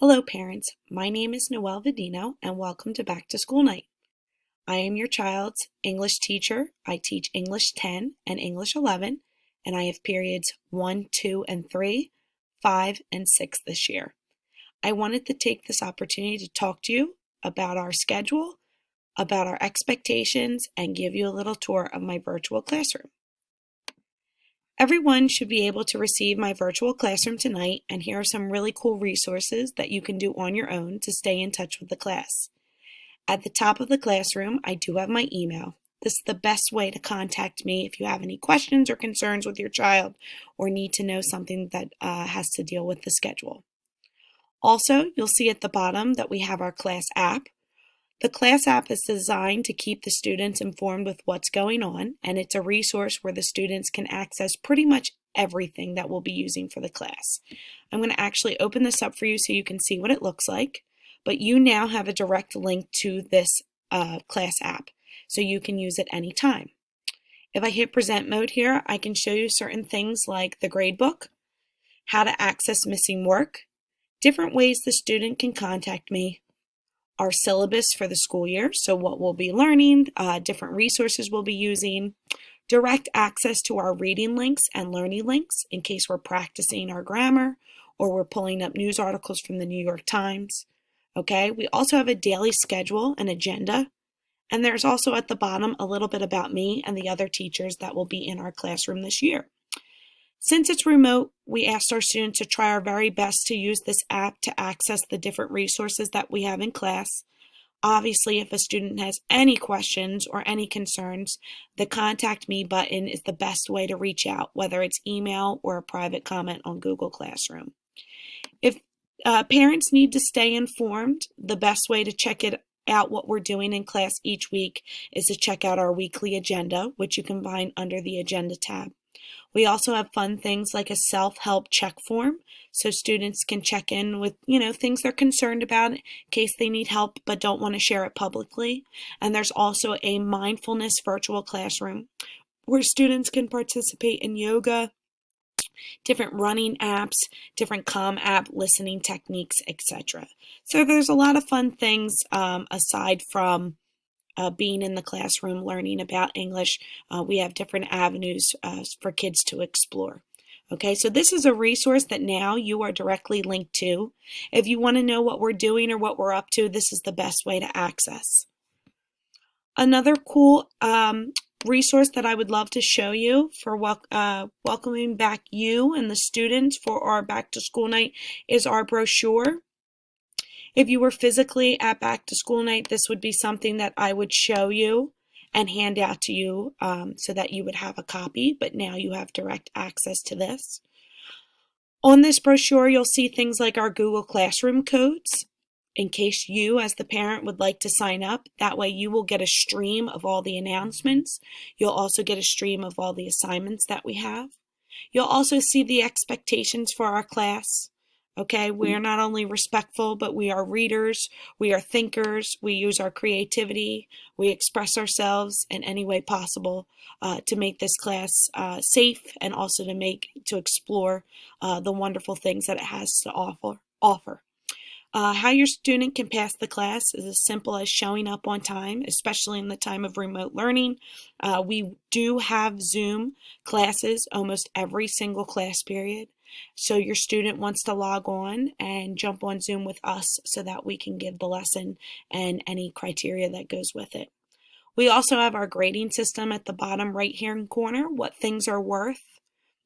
Hello parents, my name is Noelle Vidino and welcome to Back to School Night. I am your child's English teacher. I teach English 10 and English 11 and I have periods 1, 2, and 3, 5, and 6 this year. I wanted to take this opportunity to talk to you about our schedule, about our expectations, and give you a little tour of my virtual classroom. Everyone should be able to receive my virtual classroom tonight, and here are some really cool resources that you can do on your own to stay in touch with the class. At the top of the classroom, I do have my email. This is the best way to contact me if you have any questions or concerns with your child or need to know something that has to deal with the schedule. Also, you'll see at the bottom that we have our class app. The class app is designed to keep the students informed with what's going on, and it's a resource where the students can access pretty much everything that we'll be using for the class. I'm going to actually open this up for you so you can see what it looks like, but you now have a direct link to this class app, so you can use it anytime. If I hit present mode here, I can show you certain things like the gradebook, how to access missing work, different ways the student can contact me, our syllabus for the school year, so what we'll be learning, different resources we'll be using, direct access to our reading links and learning links in case we're practicing our grammar or we're pulling up news articles from the New York Times. Okay, we also have a daily schedule and agenda, and there's also at the bottom a little bit about me and the other teachers that will be in our classroom this year. Since it's remote, we asked our students to try our very best to use this app to access the different resources that we have in class. Obviously, if a student has any questions or any concerns, the Contact Me button is the best way to reach out, whether it's email or a private comment on Google Classroom. If parents need to stay informed, the best way to check it out what we're doing in class each week is to check out our weekly agenda, which you can find under the Agenda tab. We also have fun things like a self-help check form, so students can check in with, things they're concerned about in case they need help but don't want to share it publicly. And there's also a mindfulness virtual classroom where students can participate in yoga, different running apps, different Calm app listening techniques, etc. So there's a lot of fun things aside from being in the classroom, learning about English. We have different avenues for kids to explore. Okay, so this is a resource that now you are directly linked to. If you want to know what we're doing or what we're up to, this is the best way to access. Another cool resource that I would love to show you for welcoming back you and the students for our back to school night is our brochure. If you were physically at Back to School Night, this would be something that I would show you and hand out to you so that you would have a copy, but now you have direct access to this. On this brochure, you'll see things like our Google Classroom codes in case you as the parent would like to sign up. That way you will get a stream of all the announcements. You'll also get a stream of all the assignments that we have. You'll also see the expectations for our class. Okay, we are not only respectful, but we are readers, we are thinkers, we use our creativity, we express ourselves in any way possible to make this class safe and also to explore the wonderful things that it has to offer. How your student can pass the class is as simple as showing up on time, especially in the time of remote learning. We do have Zoom classes almost every single class period. So your student wants to log on and jump on Zoom with us so that we can give the lesson and any criteria that goes with it. We also have our grading system at the bottom right hand corner, what things are worth.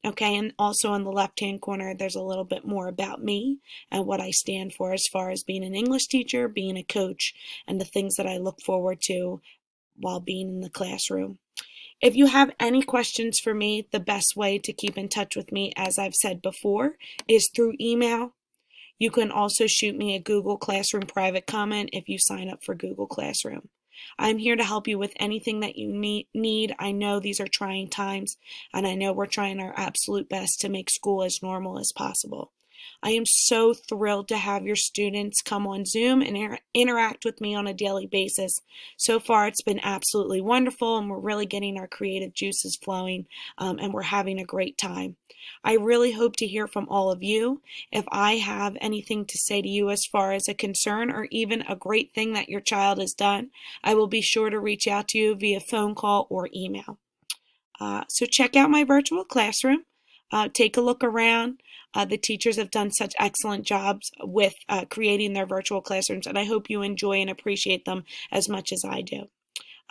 Okay, and also on the left-hand corner, there's a little bit more about me and what I stand for as far as being an English teacher, being a coach, and the things that I look forward to while being in the classroom. If you have any questions for me, the best way to keep in touch with me, as I've said before, is through email. You can also shoot me a Google Classroom private comment if you sign up for Google Classroom. I'm here to help you with anything that you need. I know these are trying times, and I know we're trying our absolute best to make school as normal as possible. I am so thrilled to have your students come on Zoom and interact with me on a daily basis. So far, it's been absolutely wonderful, and we're really getting our creative juices flowing, and we're having a great time. I really hope to hear from all of you. If I have anything to say to you as far as a concern or even a great thing that your child has done, I will be sure to reach out to you via phone call or email. So check out my virtual classroom. Take a look around. The teachers have done such excellent jobs with creating their virtual classrooms, and I hope you enjoy and appreciate them as much as I do.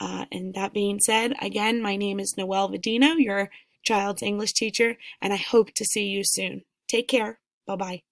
And that being said, again, my name is Noelle Vadino, your child's English teacher, and I hope to see you soon. Take care. Bye-bye.